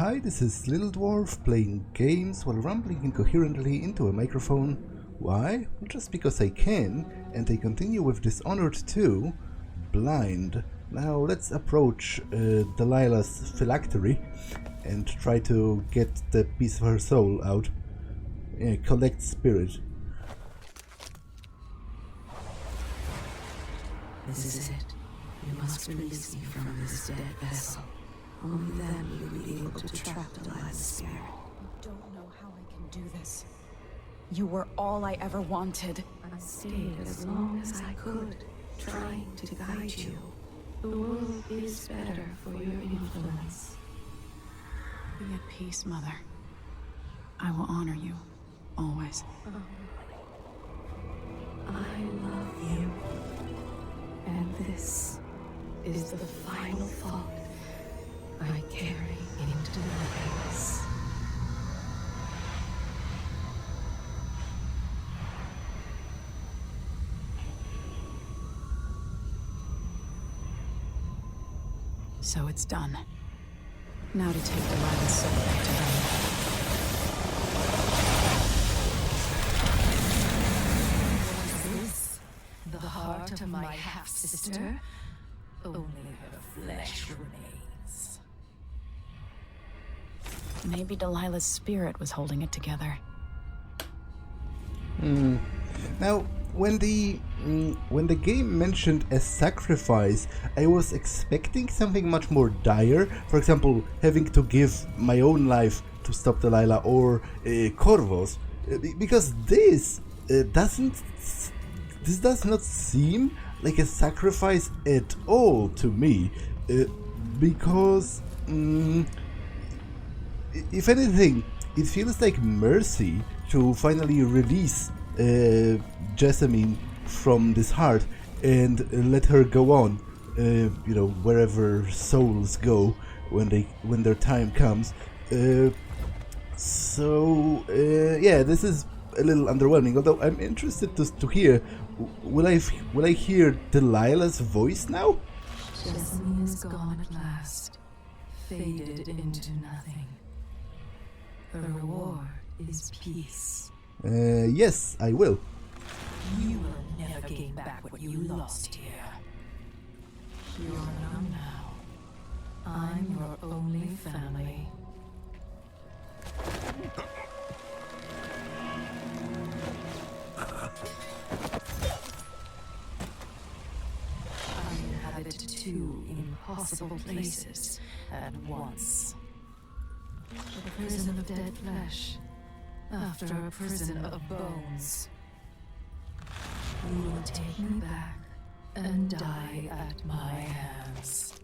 Hi, this is Little Dwarf playing games while rambling incoherently into a microphone. Why? Just because I can, and I continue with Dishonored 2, Blind. Now let's approach Delilah's phylactery and try to get the piece of her soul out. Collect spirit. This is it. You must release me from this dead vessel. Only then will you be able to trap Delilah's spirit. I don't know how I can do this. You were all I ever wanted. I stayed as long as I could, trying to guide you. The world is better for your influence. Be at peace, Mother. I will honor you, always. I love you. And this is the final thought I carry into darkness. So it's done. Now to take Delilah's soul back to them. The heart of my half-sister? Only her flesh remains. Maybe Delilah's spirit was holding it together. Now, when the game mentioned a sacrifice, I was expecting something much more dire. For example, having to give my own life to stop Delilah, or Corvo's, because this does not seem like a sacrifice at all to me, because if anything, it feels like mercy to finally release Jessamine from this heart and let her go on, you know, wherever souls go when their time comes. So yeah, this is a little underwhelming. Although I'm interested to hear, will I hear Delilah's voice now? Jessamine is gone at last, faded into nothing. The reward is peace. Yes, I will. You will never gain back what you lost here. You're alone now. I'm your only family. I inhabit two impossible places at once. The prison of dead flesh, after a prison of bones. You will take me back and die at my hands.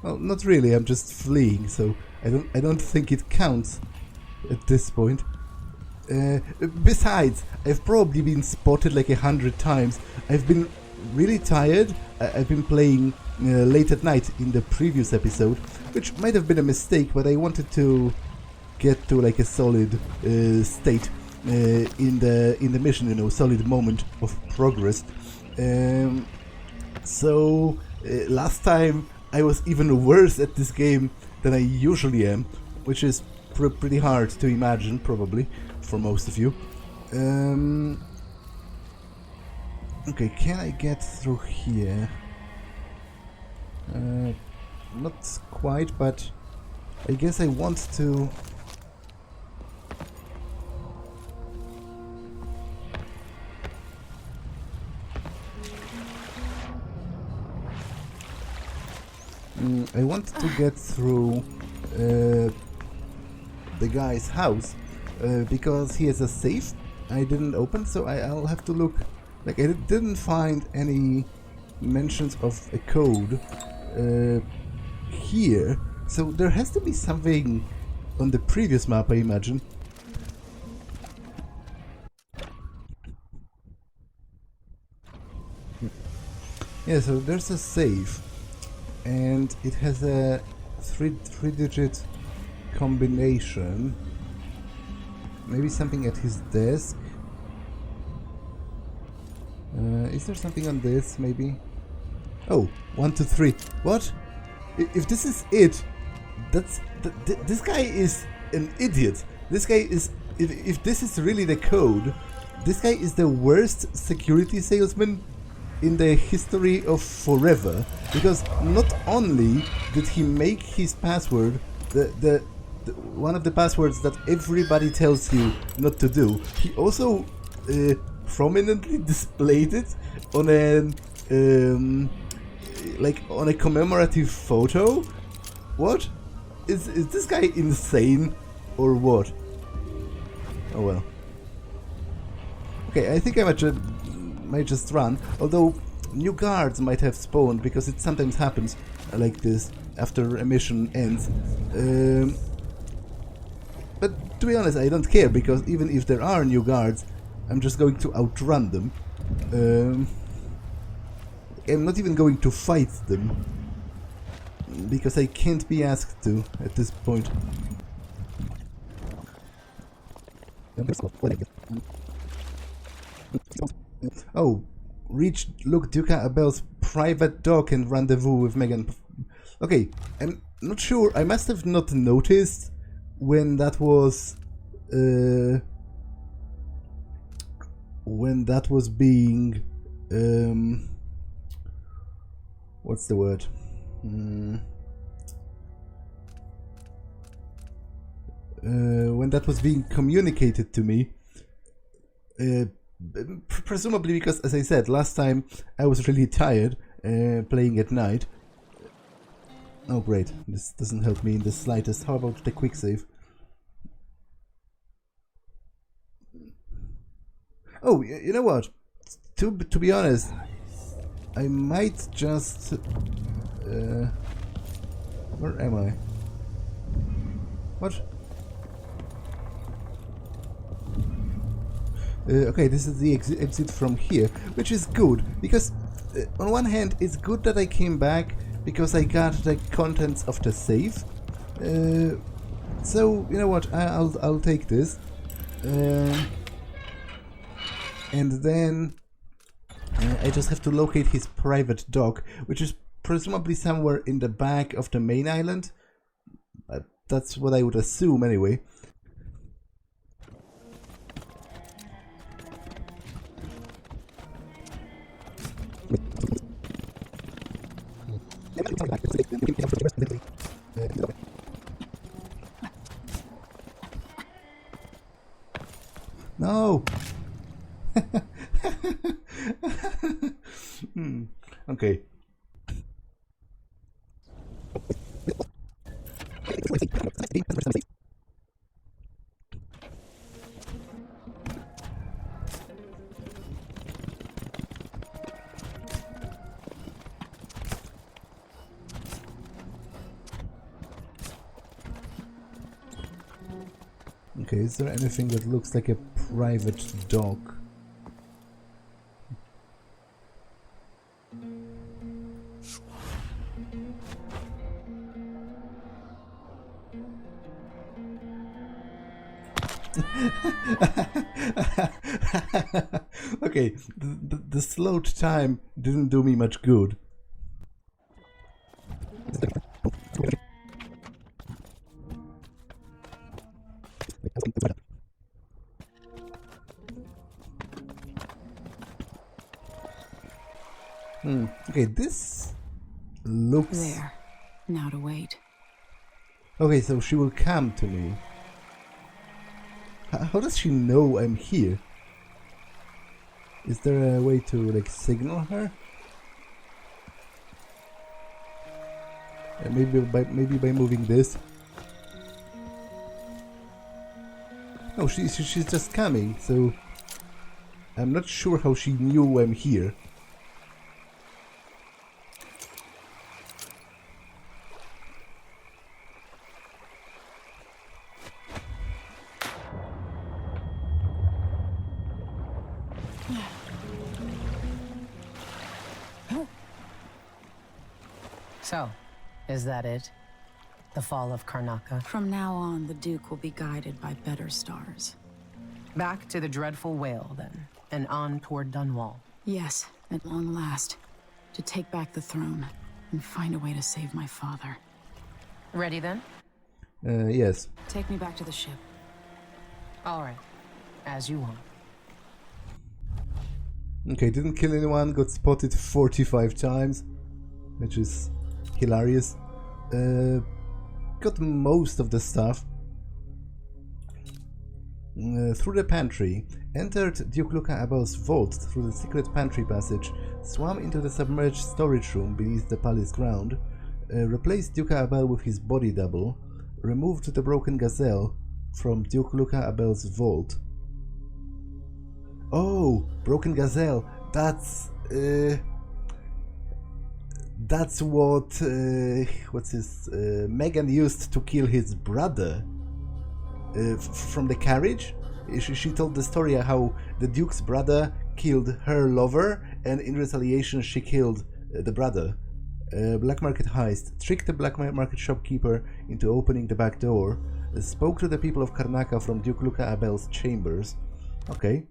Well, not really. I'm just fleeing, so I don't think it counts at this point. Besides, I've probably been spotted like 100 times. I've been really tired. I've been playing late at night in the previous episode, which might have been a mistake, but I wanted to get to like a solid state in the mission, you know, solid moment of progress. So last time I was even worse at this game than I usually am, which is pretty hard to imagine, probably, for most of you. Okay, can I get through here? Not quite, but I guess I want to... I want to get through the guy's house, because he has a safe I didn't open, so I'll have to look. Like, I didn't find any mentions of a code here, so there has to be something on the previous map, I imagine. Yeah, so there's a safe, and it has a three-digit combination. Maybe something at his desk. Is there something on this, maybe? Oh, 1, 2, 3. What? If this is it, that's... this guy is an idiot. This guy is... If this is really the code, this guy is the worst security salesman in the history of forever. Because not only did he make his password one of the passwords that everybody tells you not to do, he also prominently displayed it on on a commemorative photo. What? Is this guy insane or what? Oh well. Okay, I think I might just run, although new guards might have spawned because it sometimes happens like this after a mission ends. But to be honest, I don't care, because even if there are new guards, I'm just going to outrun them. I'm not even going to fight them, because I can't be asked to at this point. Oh, reach Luke Duca Abel's private dock and rendezvous with Megan. Okay, I'm not sure. I must have not noticed when that was being what's the word? When that was being communicated to me. Presumably because, as I said, last time I was really tired playing at night. Oh great, this doesn't help me in the slightest. How about the quick save? Oh, you know what? To be honest, I might just... where am I? What? Okay, this is the exit from here, which is good, because on one hand it's good that I came back because I got the contents of the safe. So you know what? I'll take this, and then I just have to locate his private dock, which is presumably somewhere in the back of the main island. That's what I would assume, anyway. No. Okay. Okay, is there anything that looks like a private dock? Okay, the slowed time didn't do me much good. Okay, this looks... There. Now to wait. Okay, so she will come to me. How does she know I'm here? Is there a way to, like, signal her? Maybe by moving this? Oh, she's just coming, so... I'm not sure how she knew I'm here. So, is that it? The fall of Karnaca? From now on, the Duke will be guided by better stars. Back to the dreadful whale, then, and on toward Dunwall. Yes, at long last. To take back the throne and find a way to save my father. Ready then? Yes. Take me back to the ship. All right. As you want. Okay, didn't kill anyone, got spotted 45 times, which is hilarious. Got most of the stuff. Through the pantry, entered Duke Luca Abel's vault through the secret pantry passage, swam into the submerged storage room beneath the palace ground, replaced Duke Abel with his body double, removed the broken gazelle from Duke Luca Abel's vault. Oh, broken gazelle, that's what Megan used to kill his brother. From the carriage, she told the story how the Duke's brother killed her lover, and in retaliation she killed the brother. Black market heist, tricked the black market shopkeeper into opening the back door, spoke to the people of Karnaca from Duke Luca Abel's chambers. Okay.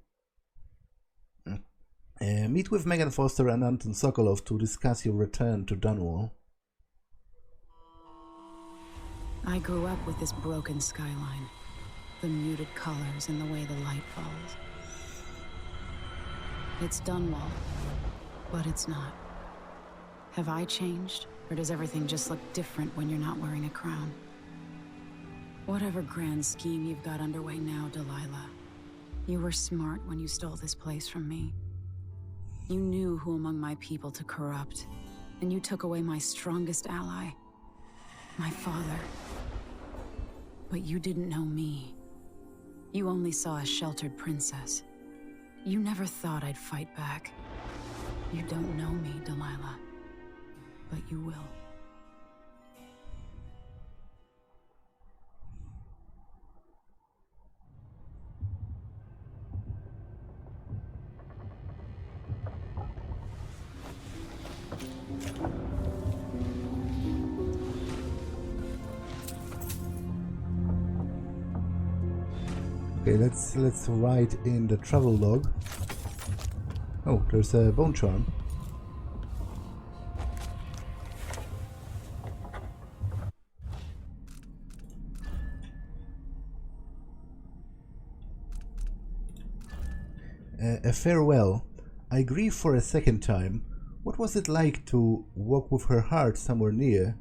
Meet with Megan Foster and Anton Sokolov to discuss your return to Dunwall. I grew up with this broken skyline. The muted colors and the way the light falls. It's Dunwall, but it's not. Have I changed, or does everything just look different when you're not wearing a crown? Whatever grand scheme you've got underway now, Delilah, you were smart when you stole this place from me. You knew who among my people to corrupt, and you took away my strongest ally, my father. But you didn't know me. You only saw a sheltered princess. You never thought I'd fight back. You don't know me, Delilah, but you will. Okay, let's write in the travel log. Oh, there's a bone charm. A farewell. I grieve for a second time. What was it like to walk with her heart somewhere near,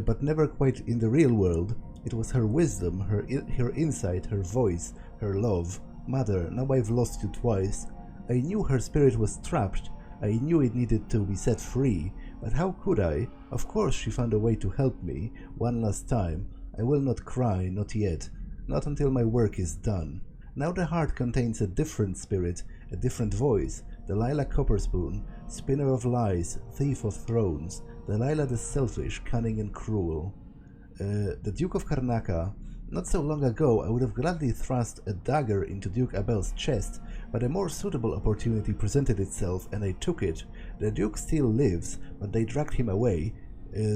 but never quite in the real world? It was her wisdom, her insight, her voice, her love. Mother, now I've lost you twice. I knew her spirit was trapped. I knew it needed to be set free. But how could I? Of course she found a way to help me. One last time. I will not cry, not yet. Not until my work is done. Now the heart contains a different spirit, a different voice. Delilah Copperspoon, spinner of lies, thief of thrones. Delilah the selfish, cunning and cruel. The Duke of Karnaca. Not so long ago I would have gladly thrust a dagger into Duke Abel's chest, but a more suitable opportunity presented itself and I took it. The Duke still lives, but they dragged him away,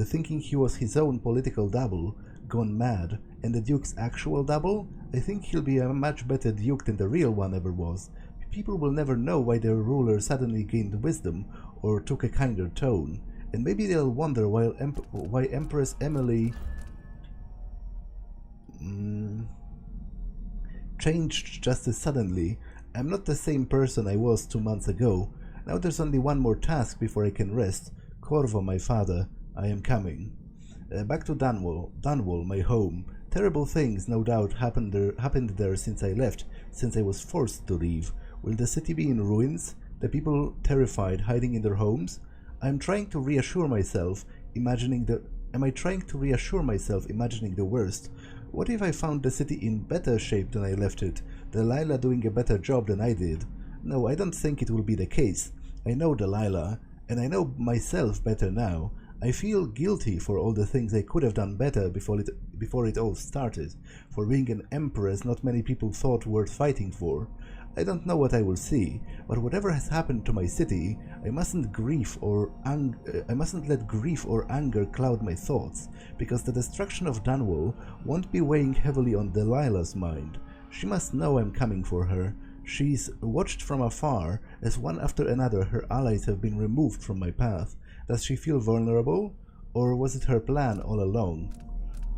thinking he was his own political double, gone mad. And the Duke's actual double? I think he'll be a much better Duke than the real one ever was. People will never know why their ruler suddenly gained wisdom or took a kinder tone, and maybe they'll wonder why Empress Emily changed just as suddenly. I'm not the same person I was 2 months ago. Now there's only one more task before I can rest. Corvo, my father, I am coming. Back to Dunwall, my home. Terrible things, no doubt, happened there since I left, since I was forced to leave. Will the city be in ruins? The people terrified, hiding in their homes? Am I trying to reassure myself, imagining the worst? What if I found the city in better shape than I left it? Delilah doing a better job than I did? No, I don't think it will be the case. I know Delilah, and I know myself better now. I feel guilty for all the things I could have done better before it all started, for being an empress not many people thought worth fighting for. I don't know what I will see, but whatever has happened to my city, I mustn't let grief or anger cloud my thoughts, because the destruction of Dunwall won't be weighing heavily on Delilah's mind. She must know I'm coming for her. She's watched from afar as one after another her allies have been removed from my path. Does she feel vulnerable? Or was it her plan all along?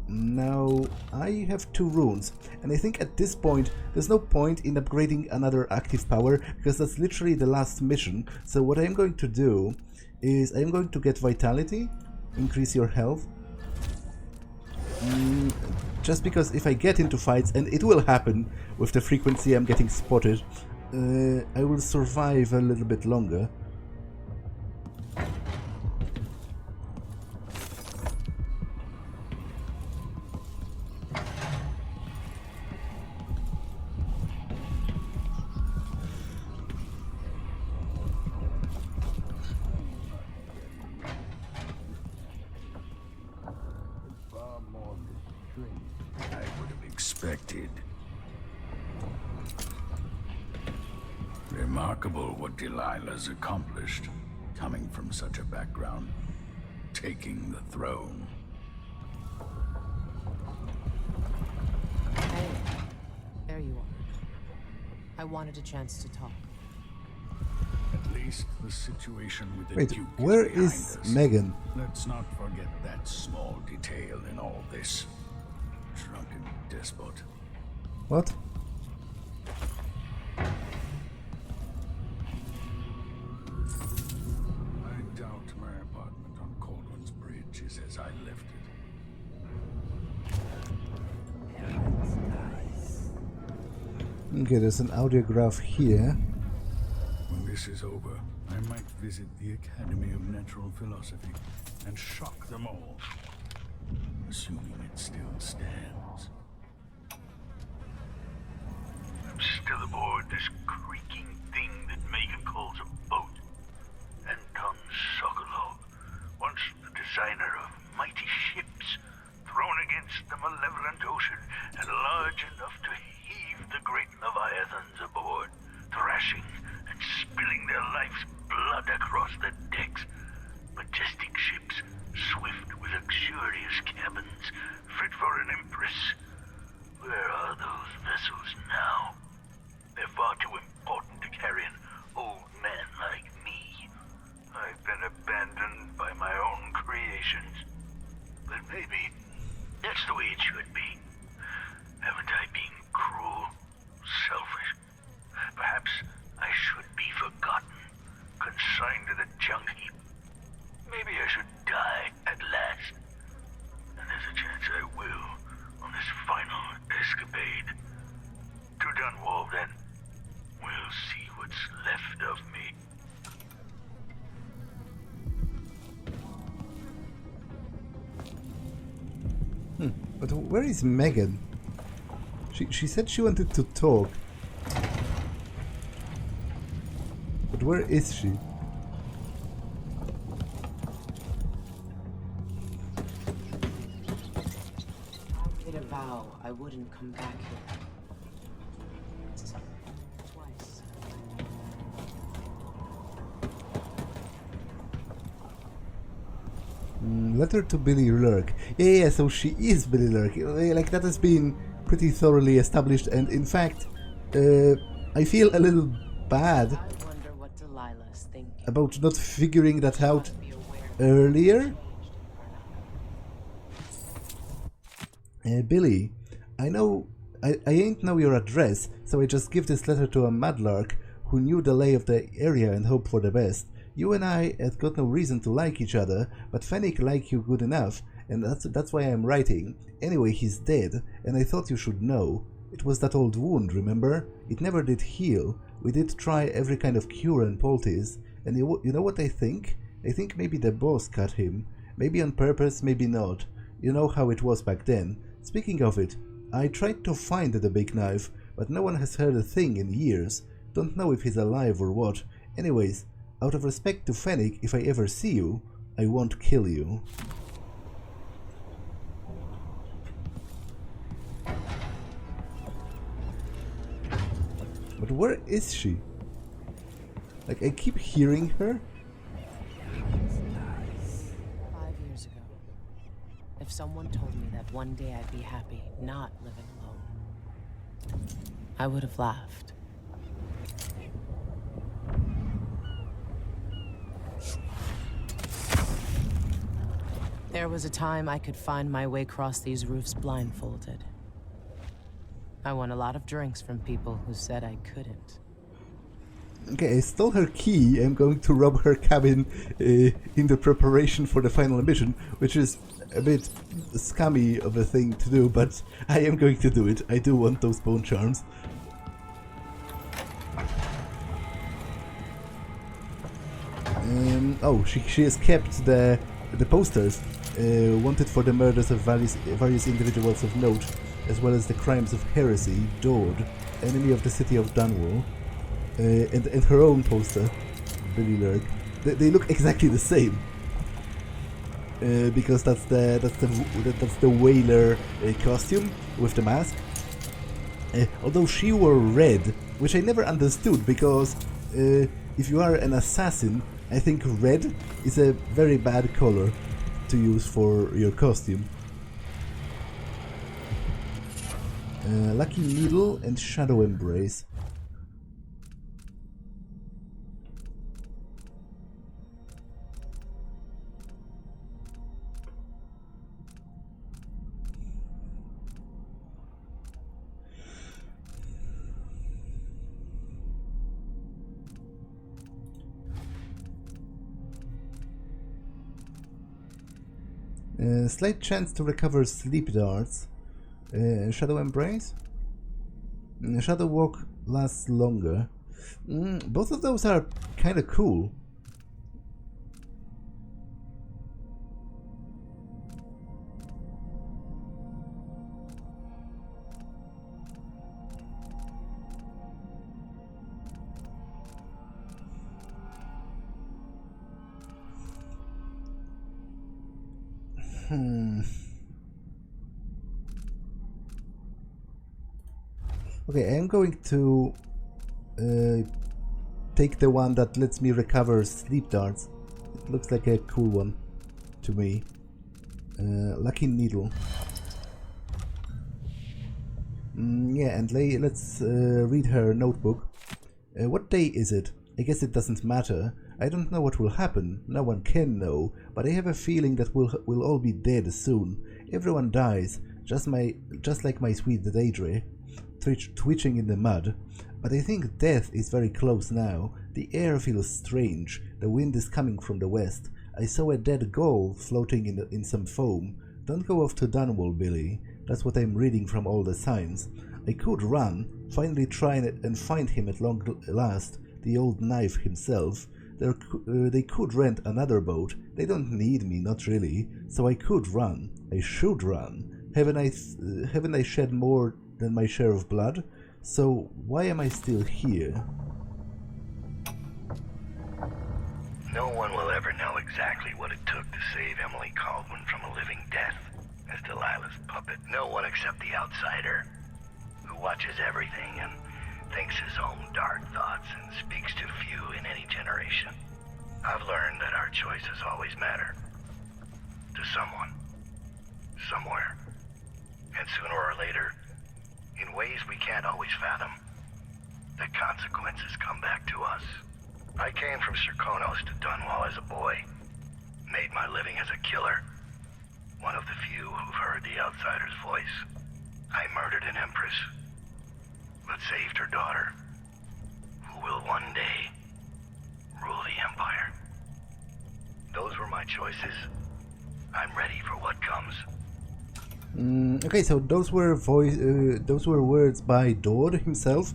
Now, I have 2 runes, and I think at this point there's no point in upgrading another active power, because that's literally the last mission. So what I'm going to do is I'm going to get Vitality, increase your health. Just because if I get into fights, and it will happen with the frequency I'm getting spotted, I will survive a little bit longer. Remarkable what Delilah's accomplished, coming from such a background, taking the throne. Hey, there you are. I wanted a chance to talk. At least the situation with the Wait, Duke where behind is us. Megan? Let's not forget that small detail in all this. Drunken despot. What? I doubt my apartment on Kaldwin's Bridge is as I left it. Okay, there's an audiograph here. When this is over, I might visit the Academy of Natural Philosophy and shock them all. Assuming it still stands. I'm still aboard this creaking thing that Megan calls a boat. Anton Sokolov, once the designer of mighty ships, thrown against the malevolent ocean and large enough to heave the great leviathans aboard, thrashing and spilling their life's blood across the decks. Majestic ships, swift with luxurious cabins, fit for an empress. Where are those vessels now? They're far too important to carry an old man like me. I've been abandoned by my own creations. But maybe that's the way it should be. Haven't I been cruel, selfish? Perhaps I should be forgotten, consigned to the junk heap. Maybe I should die at last. And there's a chance I will on this final escapade. To Dunwall, then. We'll see what's left of me. But where is Megan? She said she wanted to talk. But where is she? I made a vow I wouldn't come back here. Twice. Letter to Billy Lurk. Yeah, so she is Billy Lurk. Like, that has been pretty thoroughly established, and in fact, I feel a little bad I wonder what Delilah's thinking. about not figuring that out earlier. Billy, I know I ain't know your address, so I just give this letter to a madlark who knew the lay of the area and hope for the best. You and I had got no reason to like each other, but Fennec like you good enough, and that's why I'm writing. Anyway, he's dead, and I thought you should know. It was that old wound, remember? It never did heal. We did try every kind of cure and poultice, and you know what I think? I think maybe the boss cut him. Maybe on purpose, maybe not. You know how it was back then. Speaking of it, I tried to find the big knife, but no one has heard a thing in years. Don't know if he's alive or what. Anyways, out of respect to Fennec, if I ever see you, I won't kill you. But where is she? Like, I keep hearing her. 5 years ago, if someone told me that one day I'd be happy not living alone, I would have laughed. There was a time I could find my way across these roofs blindfolded. I won a lot of drinks from people who said I couldn't. Okay, I stole her key. I'm going to rob her cabin in the preparation for the final mission, which is a bit scummy of a thing to do, but I am going to do it. I do want those bone charms. Oh, she has kept the posters. Wanted for the murders of various individuals of note, as well as the crimes of heresy, Dord, enemy of the city of Dunwall, and her own poster, Billy Lurk. They look exactly the same, because that's the whaler costume with the mask. Although she wore red, which I never understood, because if you are an assassin, I think red is a very bad color to use for your costume. Lucky Needle and Shadow Embrace. Slight chance to recover sleep darts. Shadow Embrace? Shadow Walk lasts longer. Both of those are kinda cool. Okay, I'm going to take the one that lets me recover sleep darts. It looks like a cool one to me. Lucky Needle. Yeah, and let's read her notebook. What day is it? I guess it doesn't matter. I don't know what will happen. No one can know. But I have a feeling that we'll all be dead soon. Everyone dies, just like my sweet Daedra, twitching in the mud. But I think death is very close now. The air feels strange. The wind is coming from the west. I saw a dead gull floating in some foam. Don't go off to Dunwall, Billy. That's what I'm reading from all the signs. I could run, finally try and find him at long last, the old knife himself. They could rent another boat. They don't need me, not really. So I could run. I should run. Haven't I shed more than my share of blood? So why am I still here? No one will ever know exactly what it took to save Emily Kaldwin from a living death as Delilah's puppet. No one except the outsider, who watches everything and thinks his own dark thoughts and speaks to few in any generation. I've learned that our choices always matter. To someone. Somewhere. And sooner or later, in ways we can't always fathom, the consequences come back to us. I came from Serkonos to Dunwall as a boy. Made my living as a killer. One of the few who've heard the outsider's voice. I murdered an empress, but saved her daughter, who will one day rule the Empire. Those were my choices. I'm ready for what comes. Okay, so those were words by Dord himself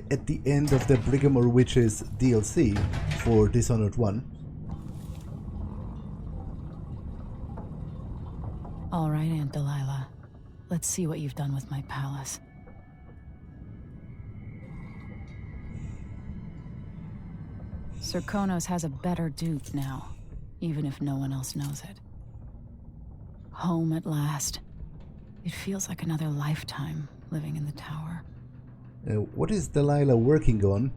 at the end of the Brigamore Witches DLC for Dishonored 1. All right, Aunt Delilah. Let's see what you've done with my palace. Serkonos has a better duke now, even if no one else knows it. Home at last. It feels like another lifetime living in the tower. What is Delilah working on?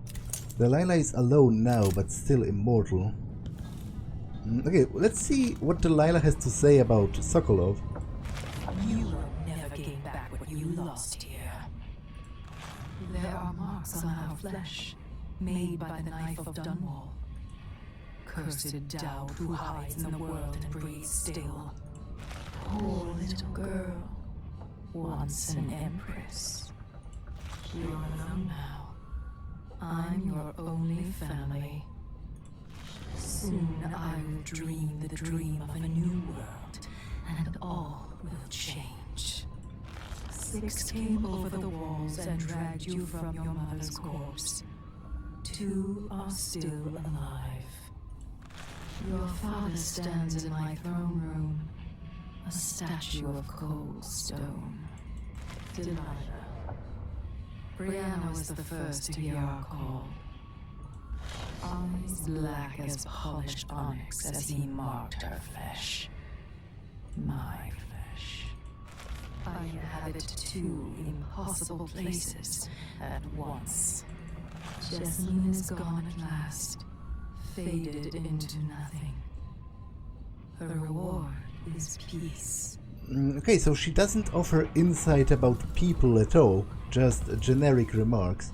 Delilah is alone now, but still immortal. Okay, let's see what Delilah has to say about Sokolov. You will never gain back what you lost here. There are marks on our flesh, made by the knife of Dunwall. Cursed Dowd who hides in the world and breathes still. poor little girl, once an empress. You're alone now. I'm your only family. Soon I will dream the dream of a new world, and all will change. 6 came over the walls and dragged you from your mother's corpse. 2 are still alive. Your father stands in my throne room, a statue of cold stone. Delilah. Brianna was the first to hear our call. Eyes black as polished onyx as he marked her flesh. My flesh. I inhabit 2 impossible places at once. Jessamine is gone at last, faded into nothing. Her reward is peace. Okay, so she doesn't offer insight about people at all, just generic remarks.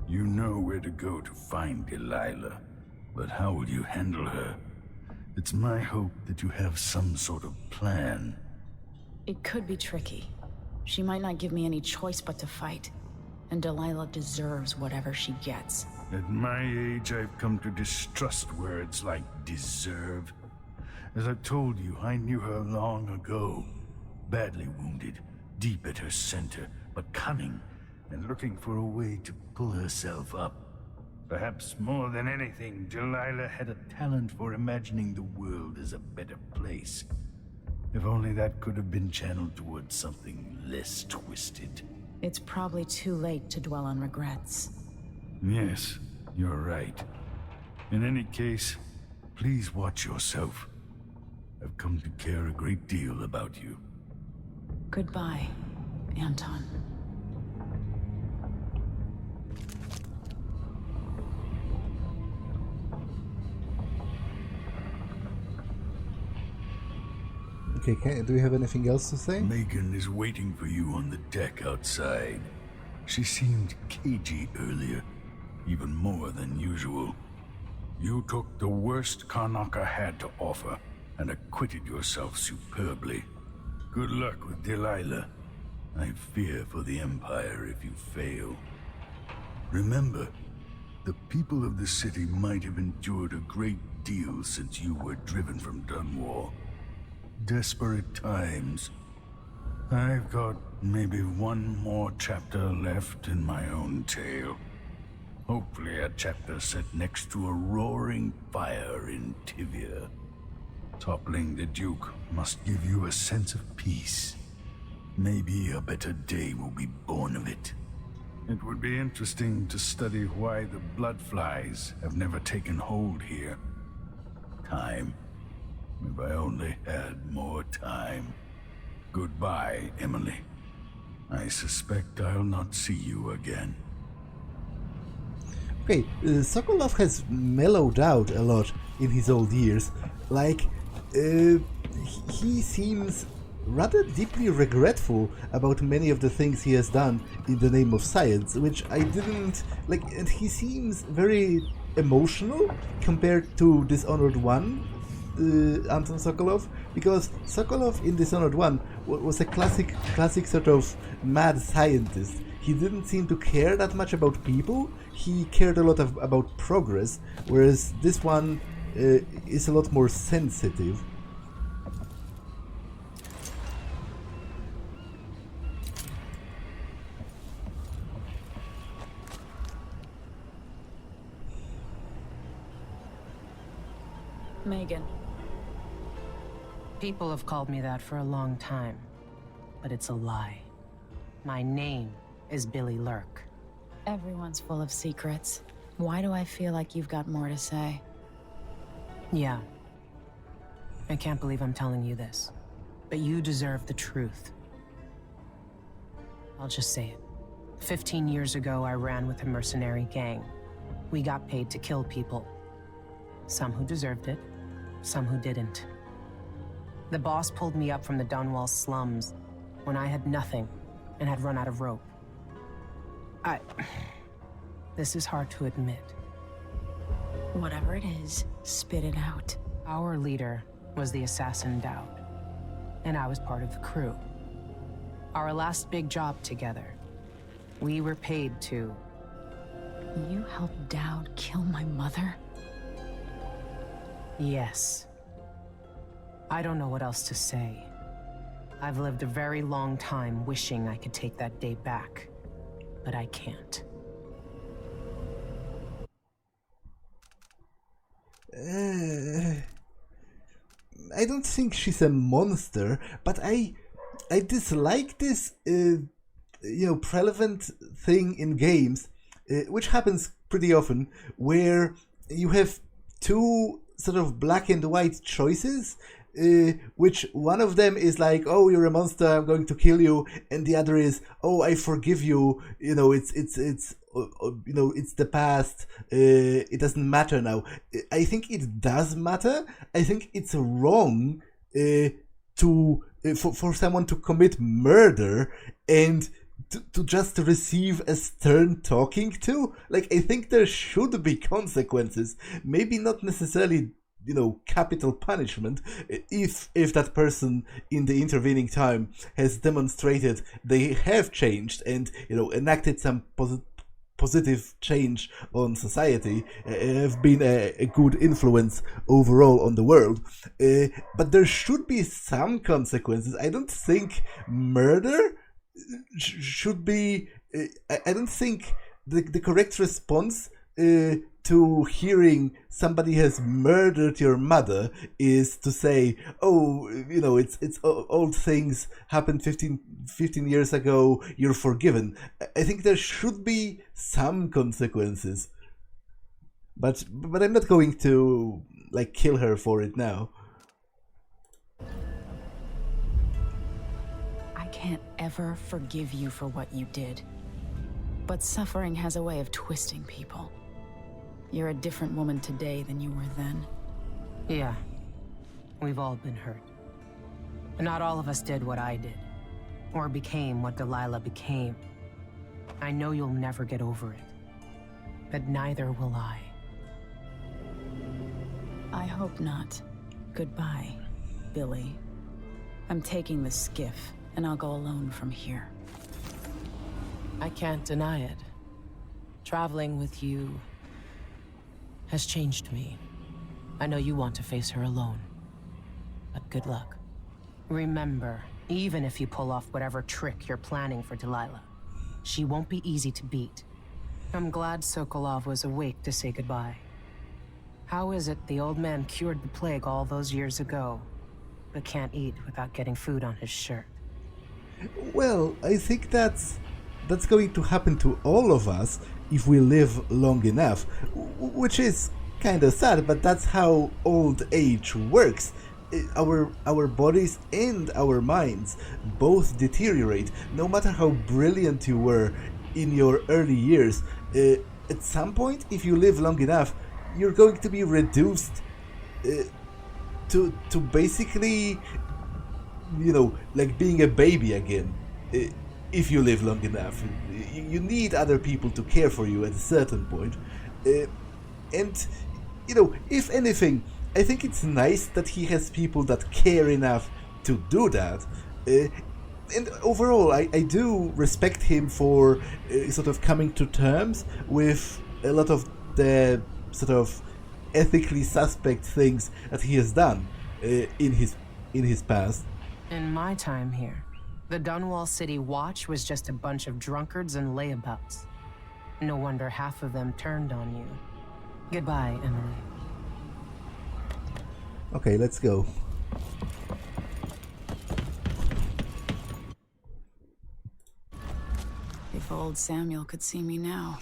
You know where to go to find Delilah, but how will you handle her? It's my hope that you have some sort of plan. It could be tricky. She might not give me any choice but to fight. And Delilah deserves whatever she gets. At my age, I've come to distrust words like deserve. As I've told you, I knew her long ago. Badly wounded, deep at her center, but cunning, and looking for a way to pull herself up. Perhaps more than anything, Delilah had a talent for imagining the world as a better place. If only that could have been channeled towards something less twisted. It's probably too late to dwell on regrets. Yes, you're right. In any case, please watch yourself. I've come to care a great deal about you. Goodbye, Anton. Okay, do you have anything else to say? Megan is waiting for you on the deck outside. She seemed cagey earlier, even more than usual. You took the worst Karnaca had to offer and acquitted yourself superbly. Good luck with Delilah. I fear for the Empire if you fail. Remember, the people of the city might have endured a great deal since you were driven from Dunwall. Desperate times. I've got maybe one more chapter left in my own tale. Hopefully a chapter set next to a roaring fire in Tivia. Toppling the Duke must give you a sense of peace. Maybe a better day will be born of it. It would be interesting to study why the bloodflies have never taken hold here. Time. If I only had more time. Goodbye, Emily. I suspect I'll not see you again. Okay, Sokolov has mellowed out a lot in his old years. Like, he seems rather deeply regretful about many of the things he has done in the name of science, which I didn't like, and he seems very emotional compared to Dishonored 1. Anton Sokolov, because Sokolov in Dishonored 1 was a classic sort of mad scientist. He didn't seem to care that much about people, he cared a lot about progress, whereas this one is a lot more sensitive. Megan. People have called me that for a long time, but it's a lie. My name is Billy Lurk. Everyone's full of secrets. Why do I feel like you've got more to say? Yeah. I can't believe I'm telling you this, but you deserve the truth. I'll just say it. 15 years ago, I ran with a mercenary gang. We got paid to kill people. Some who deserved it, some who didn't. The boss pulled me up from the Dunwall slums when I had nothing and had run out of rope. This is hard to admit. Whatever it is, spit it out. Our leader was the assassin Dowd, and I was part of the crew. Our last big job together, we were paid to... You helped Dowd kill my mother? Yes. I don't know what else to say. I've lived a very long time wishing I could take that day back, but I can't. I don't think she's a monster, but I dislike this, prevalent thing in games, which happens pretty often, where you have two sort of black and white choices, which one of them is like, oh, you're a monster, I'm going to kill you, and the other is, oh, I forgive you, it's the past, it doesn't matter now. I think it does matter. I think it's wrong for someone to commit murder and to just receive a stern talking to. Like, I think there should be consequences, maybe not necessarily capital punishment, if that person in the intervening time has demonstrated they have changed and enacted some positive change on society, have been a good influence overall on the world, but there should be some consequences. I don't think murder should be I don't think the correct response to hearing somebody has murdered your mother is to say, oh, it's old things happened 15 years ago, you're forgiven. I think there should be some consequences. But I'm not going to kill her for it now. I can't ever forgive you for what you did. But suffering has a way of twisting people. You're a different woman today than you were then. Yeah, we've all been hurt. But not all of us did what I did, or became what Delilah became. I know you'll never get over it, but neither will I. I hope not. Goodbye, Billy. I'm taking the skiff, and I'll go alone from here. I can't deny it. Traveling with you has changed me. I know you want to face her alone, but good luck. Remember, even if you pull off whatever trick you're planning for Delilah, she won't be easy to beat. I'm glad Sokolov was awake to say goodbye. How is it the old man cured the plague all those years ago, but can't eat without getting food on his shirt? Well, I think that's going to happen to all of us if we live long enough, which is kind of sad, but that's how old age works. Our bodies and our minds both deteriorate. No matter how brilliant you were in your early years, at some point, if you live long enough, you're going to be reduced to basically, like being a baby again. If you live long enough, you need other people to care for you at a certain point. And, if anything, I think it's nice that he has people that care enough to do that. And overall, I do respect him for sort of coming to terms with a lot of the sort of ethically suspect things that he has done in his past. In my time here, the Dunwall City Watch was just a bunch of drunkards and layabouts. No wonder half of them turned on you. Goodbye, Emily. Okay, let's go. If old Samuel could see me now.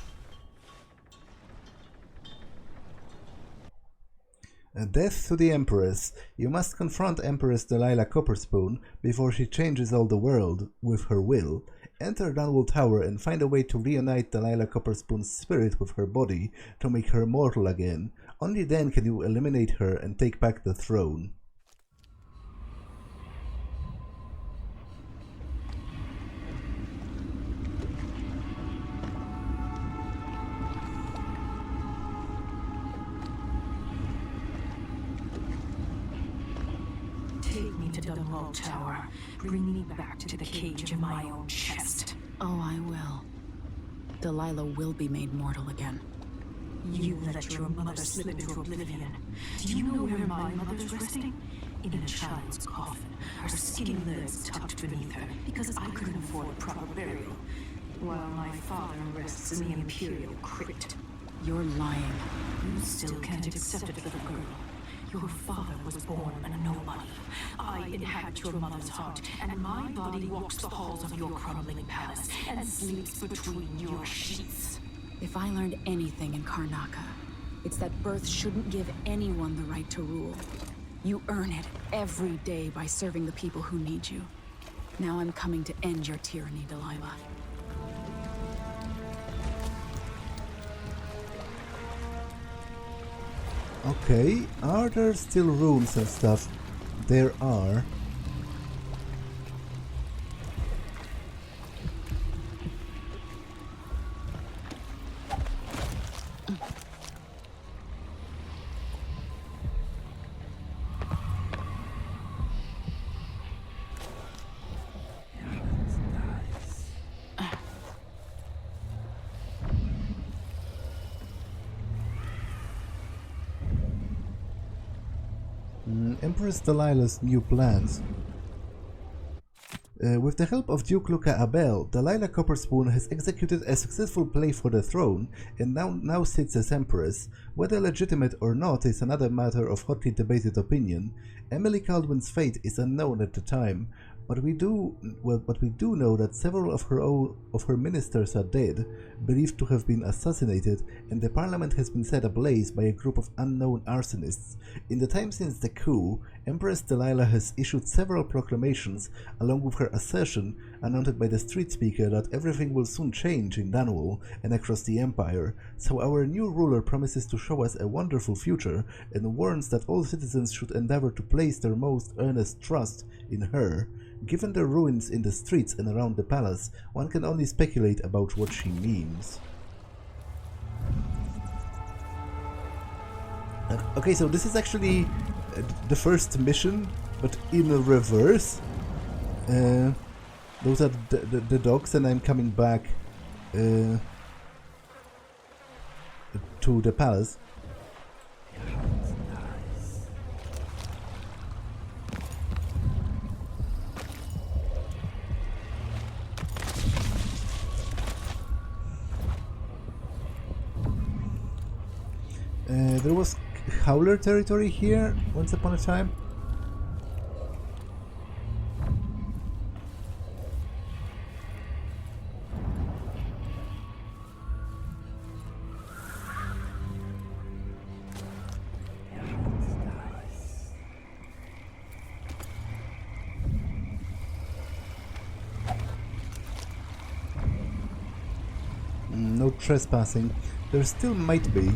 Death to the Empress. You must confront Empress Delilah Copperspoon before she changes all the world with her will. Enter Dunwall Tower and find a way to reunite Delilah Copperspoon's spirit with her body to make her mortal again. Only then can you eliminate her and take back the throne. Dunwall Tower. Bring me back to the cage of my own chest. Oh, I will. Delilah will be made mortal again. You let your mother slip into oblivion. Do you know where my mother's resting? In a child's coffin, her skinny legs tucked beneath her, because I couldn't afford a proper burial, while my father rests in the Imperial crypt. You're lying. You still can't accept it, little girl. Your father was born a nobody. I inhabit your mother's heart, and my body walks the halls of your crumbling palace and sleeps between your sheets. If I learned anything in Karnaca, it's that birth shouldn't give anyone the right to rule. You earn it every day by serving the people who need you. Now I'm coming to end your tyranny, Delilah. Okay, are there still rooms and stuff? There are. Empress Delilah's new plans. With the help of Duke Luca Abel, Delilah Copperspoon has executed a successful play for the throne and now sits as Empress. Whether legitimate or not is another matter of hotly debated opinion. Emily Kaldwin's fate is unknown at the time, but we do know that several of her ministers are dead, believed to have been assassinated, and the parliament has been set ablaze by a group of unknown arsonists. In the time since the coup, Empress Delilah has issued several proclamations, along with her assertion, announced by the street speaker, that everything will soon change in Dunwall and across the Empire. So our new ruler promises to show us a wonderful future, and warns that all citizens should endeavor to place their most earnest trust in her. Given the ruins in the streets and around the palace, one can only speculate about what she means. Okay, so this is actually the first mission, but in reverse. Those are the dogs, and I'm coming back to the palace. There was Howler territory here once upon a time. No trespassing. There still might be.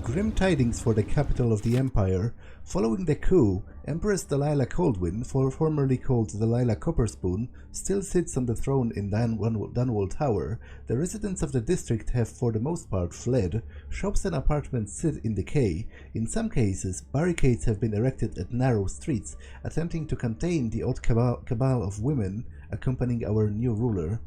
Grim tidings for the capital of the Empire. Following the coup, Empress Delilah Kaldwin, formerly called Delilah Copperspoon, still sits on the throne in Dunwall Tower. The residents of the district have for the most part fled. Shops and apartments sit in decay. In some cases, barricades have been erected at narrow streets, attempting to contain the odd cabal of women accompanying our new ruler.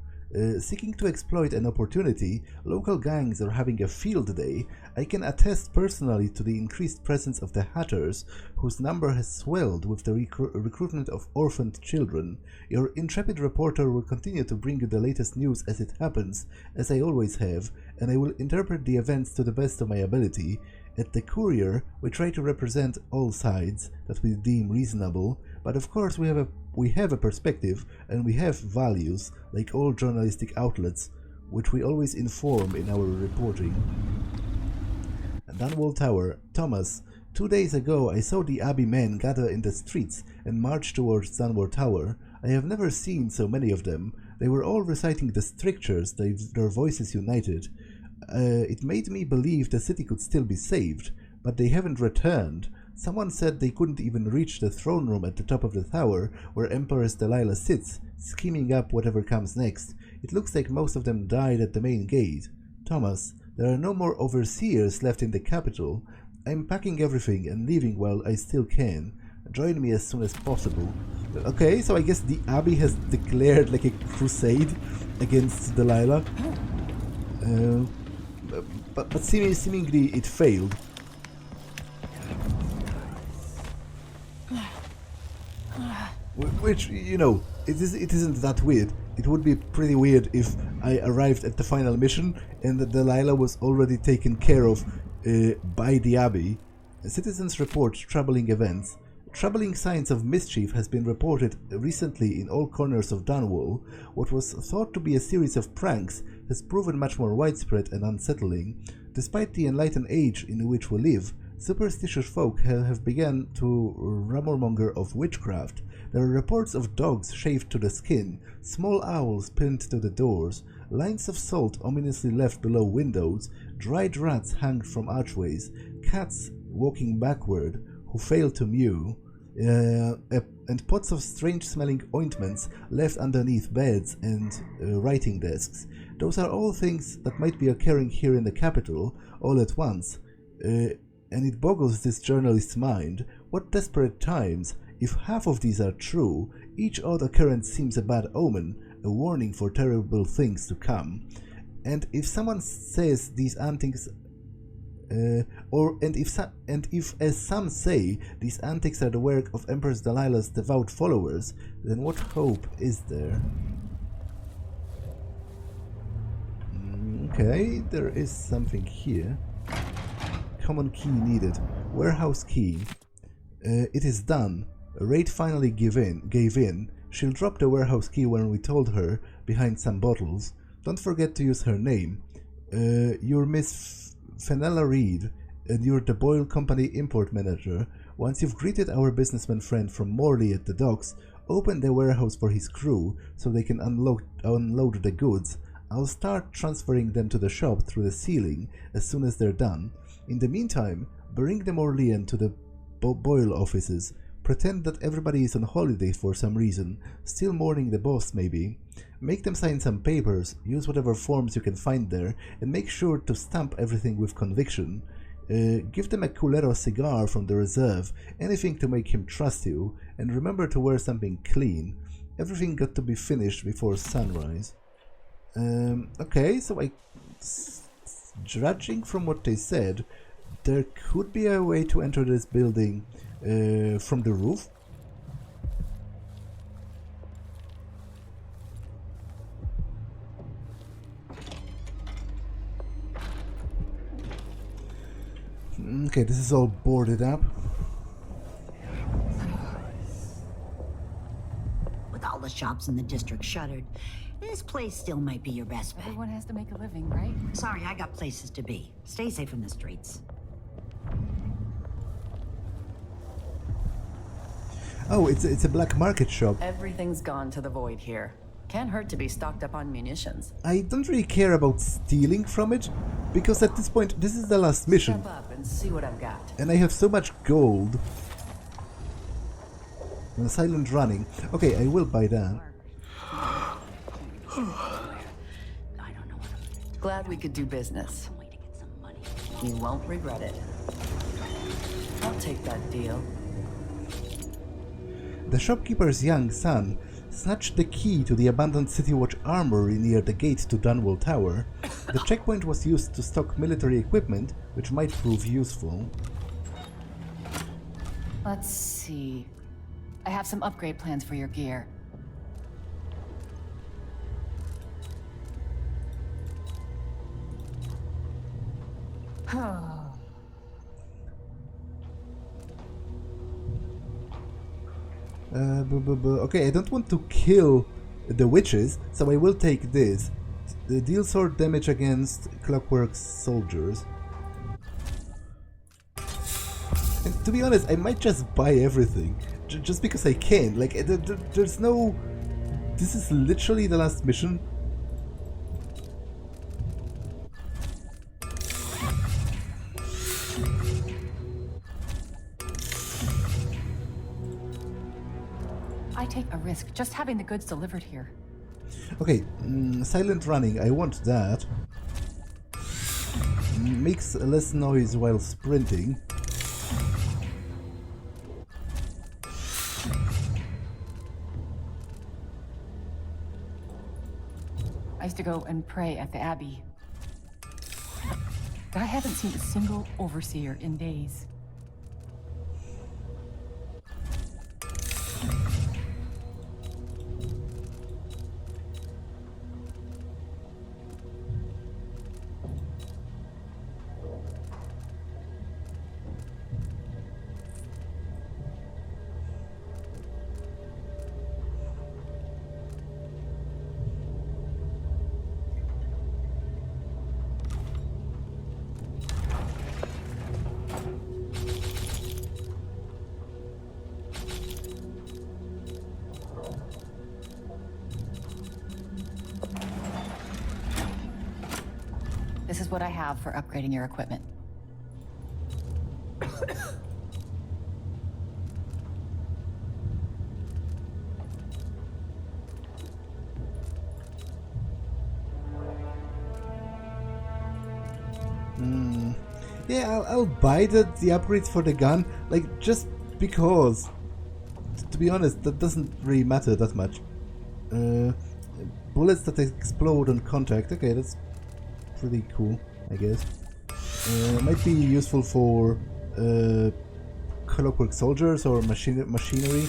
Seeking to exploit an opportunity, local gangs are having a field day. I can attest personally to the increased presence of the Hatters, whose number has swelled with the recruitment of orphaned children. Your intrepid reporter will continue to bring you the latest news as it happens, as I always have, and I will interpret the events to the best of my ability. At the Courier, we try to represent all sides that we deem reasonable, but of course we have a perspective and we have values, like all journalistic outlets, which we always inform in our reporting. Dunwall Tower. Thomas. 2 days ago I saw the Abbey men gather in the streets and march towards Dunwall Tower. I have never seen so many of them. They were all reciting the strictures, their voices united. It made me believe the city could still be saved, but they haven't returned. Someone said they couldn't even reach the throne room at the top of the tower where Empress Delilah sits, scheming up whatever comes next. It looks like most of them died at the main gate. Thomas, there are no more overseers left in the capital. I'm packing everything and leaving while I still can. Join me as soon as possible. Okay, so I guess the Abbey has declared like a crusade against Delilah. But seemingly it failed. Which, you know, it isn't that weird. It would be pretty weird if I arrived at the final mission and that Delilah was already taken care of by the Abbey. Citizens report troubling events. Troubling signs of mischief has been reported recently in all corners of Dunwall. What was thought to be a series of pranks has proven much more widespread and unsettling. Despite the enlightened age in which we live, superstitious folk have begun to rumormonger of witchcraft. There are reports of dogs shaved to the skin, small owls pinned to the doors, lines of salt ominously left below windows, dried rats hanged from archways, cats walking backward who fail to mew, and pots of strange-smelling ointments left underneath beds and writing desks. Those are all things that might be occurring here in the capital all at once, and it boggles this journalist's mind. What desperate times! If half of these are true, each odd occurrence seems a bad omen, a warning for terrible things to come. And if someone says these antics, if, as some say, these antics are the work of Empress Delilah's devout followers, then what hope is there? Okay, there is something here. Common key needed. Warehouse key. It is done. Raid finally gave in. She'll drop the warehouse key when we told her, behind some bottles. Don't forget to use her name. You're Miss Fenella Reed, and you're the Boyle Company import manager. Once you've greeted our businessman friend from Morley at the docks, open the warehouse for his crew so they can unload the goods. I'll start transferring them to the shop through the ceiling as soon as they're done. In the meantime, bring the Morleyan to the Boyle offices. Pretend that everybody is on holiday for some reason, still mourning the boss maybe. Make them sign some papers, use whatever forms you can find there, and make sure to stamp everything with conviction. Give them a Culero cigar from the reserve, anything to make him trust you, and remember to wear something clean. Everything got to be finished before sunrise. Okay, so judging from what they said, there could be a way to enter this building from the roof. Okay, this is all boarded up. With all the shops in the district shuttered, this place still might be your best bet. Everyone has to make a living, right? Sorry, I got places to be. Stay safe from the streets. Oh, it's a black market shop. Everything's gone to the void here. Can't hurt to be stocked up on munitions. I don't really care about stealing from it, because at this point, this is the last mission. Step up and see what I've got. And I have so much gold. And silent running. Okay, I will buy that. I don't know what I'm Glad we could do business. some way to get some money. You won't regret it. I'll take that deal. The shopkeeper's young son snatched the key to the abandoned City Watch armory near the gate to Dunwall Tower. The checkpoint was used to stock military equipment, which might prove useful. Let's see. I have some upgrade plans for your gear. Okay, I don't want to kill the witches, so I will take this. Deal sword damage against Clockwork soldiers. And to be honest, I might just buy everything. just because I can. Like, there's no... This is literally the last mission. I take a risk just having the goods delivered here. Okay, silent running, I want that. Makes less noise while sprinting. I used to go and pray at the Abbey. But I haven't seen a single overseer in days. This is what I have for upgrading your equipment. Yeah, I'll buy the upgrades for the gun, like, just because. To be honest, that doesn't really matter that much. Bullets that explode on contact, okay, that's pretty cool, I guess. Might be useful for clockwork soldiers or machinery.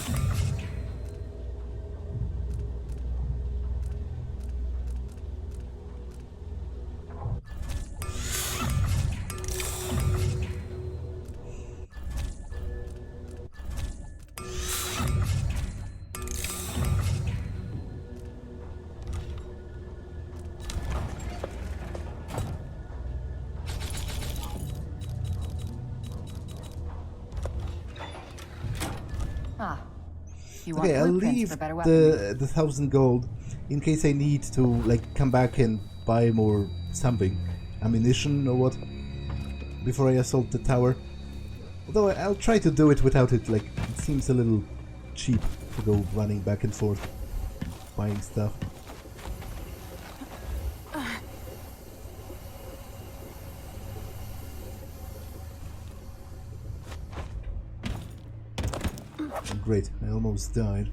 Okay, I'll leave the 1,000 gold in case I need to, like, come back and buy more something, ammunition or what, before I assault the tower. Although I'll try to do it without it, like, it seems a little cheap to go running back and forth, buying stuff. Great, I almost died.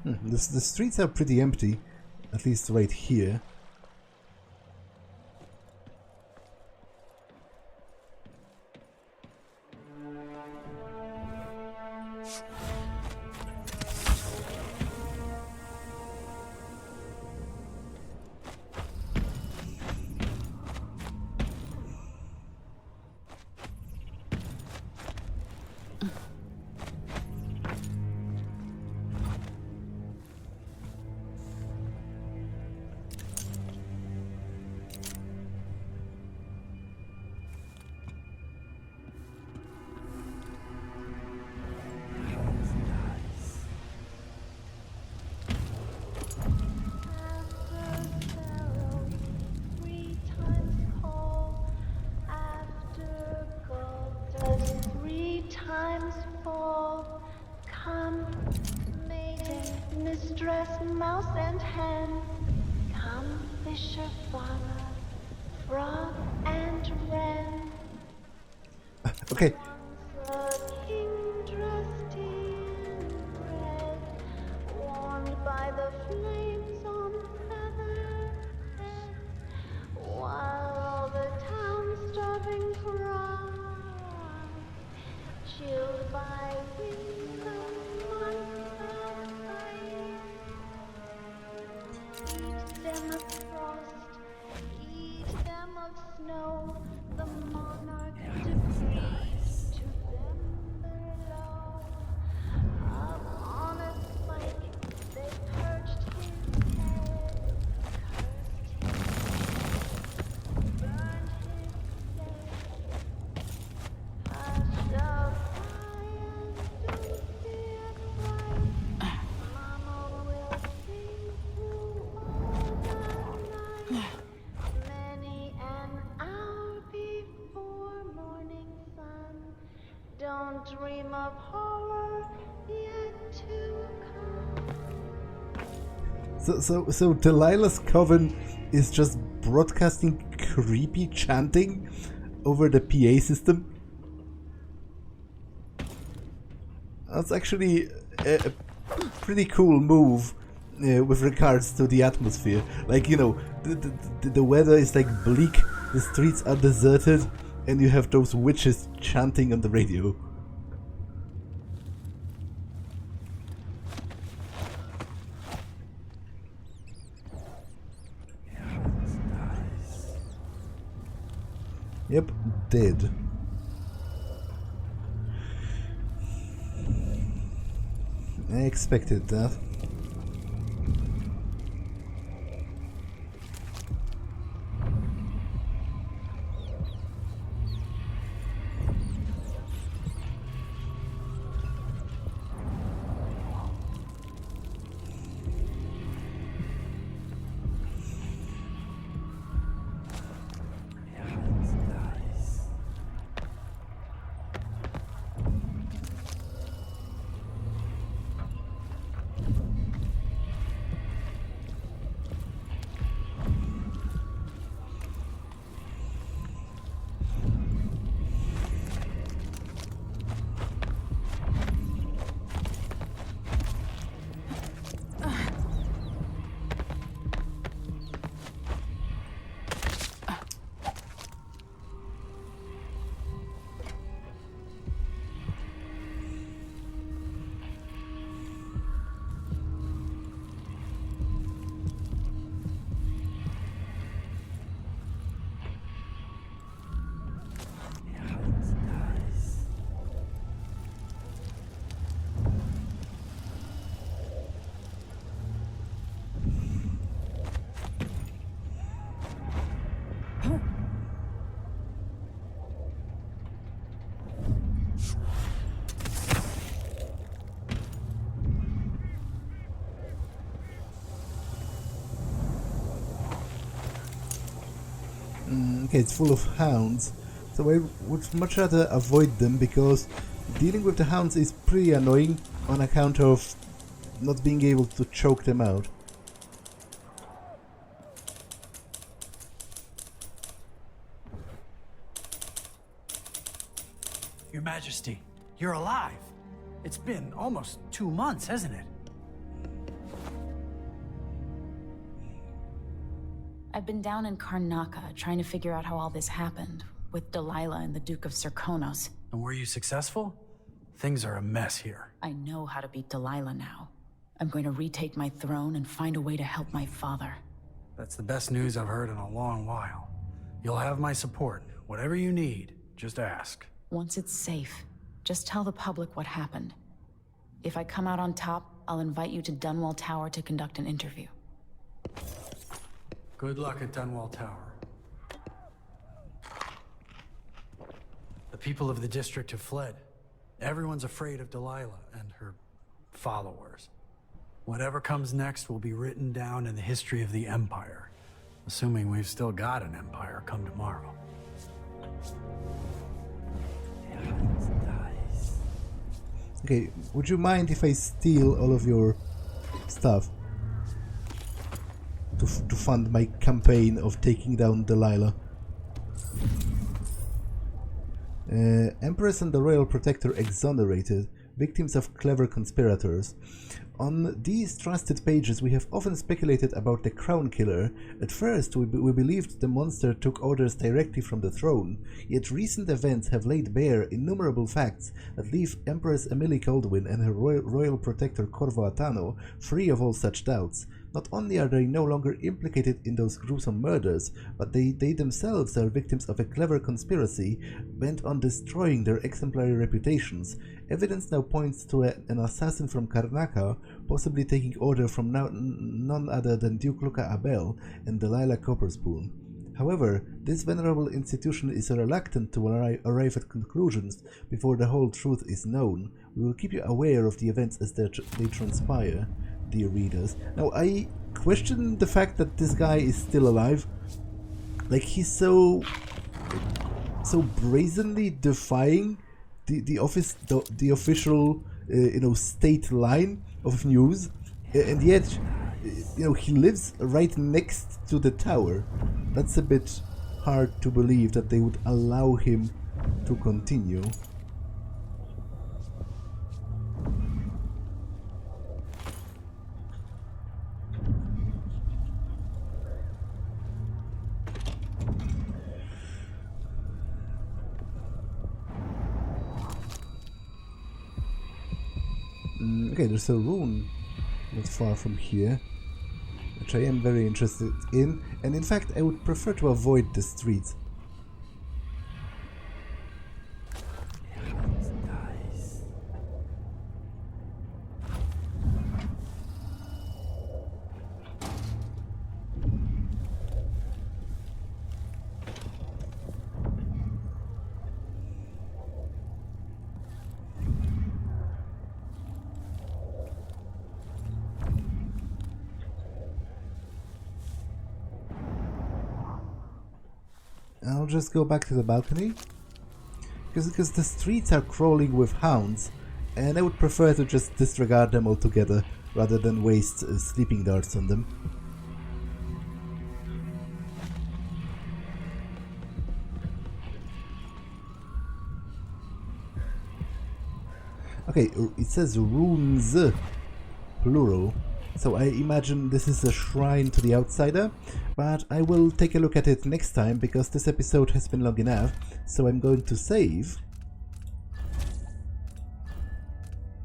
The streets are pretty empty, at least right here. Mouse and hen, come fisher father, frog and wren. Okay. Once a king dressed in red, warmed by the flames on feather bed, while all the town starving cry, chilled by winds of months of ice. Eat them of frost, eat them of snow, the monarch decrees to them below. Up on a spike they perched him, dream of horror yet to come. So Delilah's coven is just broadcasting creepy chanting over the PA system? That's actually a pretty cool move with regards to the atmosphere. Like, you know, the weather is like bleak, the streets are deserted, and you have those witches chanting on the radio. Yep, dead. I expected that. Okay, it's full of hounds, so I would much rather avoid them because dealing with the hounds is pretty annoying on account of not being able to choke them out. Your Majesty, you're alive. It's been almost 2 months, hasn't it? I've been down in Karnaca trying to figure out how all this happened, with Delilah and the Duke of Serkonos. And were you successful? Things are a mess here. I know how to beat Delilah now. I'm going to retake my throne and find a way to help my father. That's the best news I've heard in a long while. You'll have my support. Whatever you need, just ask. Once it's safe, just tell the public what happened. If I come out on top, I'll invite you to Dunwall Tower to conduct an interview. Good luck at Dunwall Tower. The people of the district have fled. Everyone's afraid of Delilah and her followers. Whatever comes next will be written down in the history of the Empire, assuming we've still got an Empire come tomorrow. Okay, would you mind if I steal all of your stuff to fund my campaign of taking down Delilah? Empress and the Royal Protector exonerated, victims of clever conspirators. On these trusted pages we have often speculated about the Crown Killer. At first we believed the monster took orders directly from the throne, yet recent events have laid bare innumerable facts that leave Empress Emily Kaldwin and her Royal Protector Corvo Attano free of all such doubts. Not only are they no longer implicated in those gruesome murders, but they themselves are victims of a clever conspiracy bent on destroying their exemplary reputations. Evidence now points to an assassin from Karnaca, possibly taking order from none other than Duke Luca Abel and Delilah Copperspoon. However, this venerable institution is reluctant to arrive at conclusions before the whole truth is known. We will keep you aware of the events as they transpire, dear readers. Now, I question the fact that this guy is still alive. Like, he's so brazenly defying the official state line of news, and yet he lives right next to the tower. That's a bit hard to believe that they would allow him to continue. Okay, there's a rune not far from here, which I am very interested in, and in fact I would prefer to avoid the streets. I'll just go back to the balcony, because the streets are crawling with hounds, and I would prefer to just disregard them altogether rather than waste sleeping darts on them. Okay, it says runes, plural. So I imagine this is a shrine to the outsider, but I will take a look at it next time because this episode has been long enough, so I'm going to save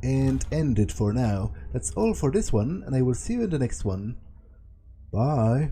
and end it for now. That's all for this one, and I will see you in the next one. Bye!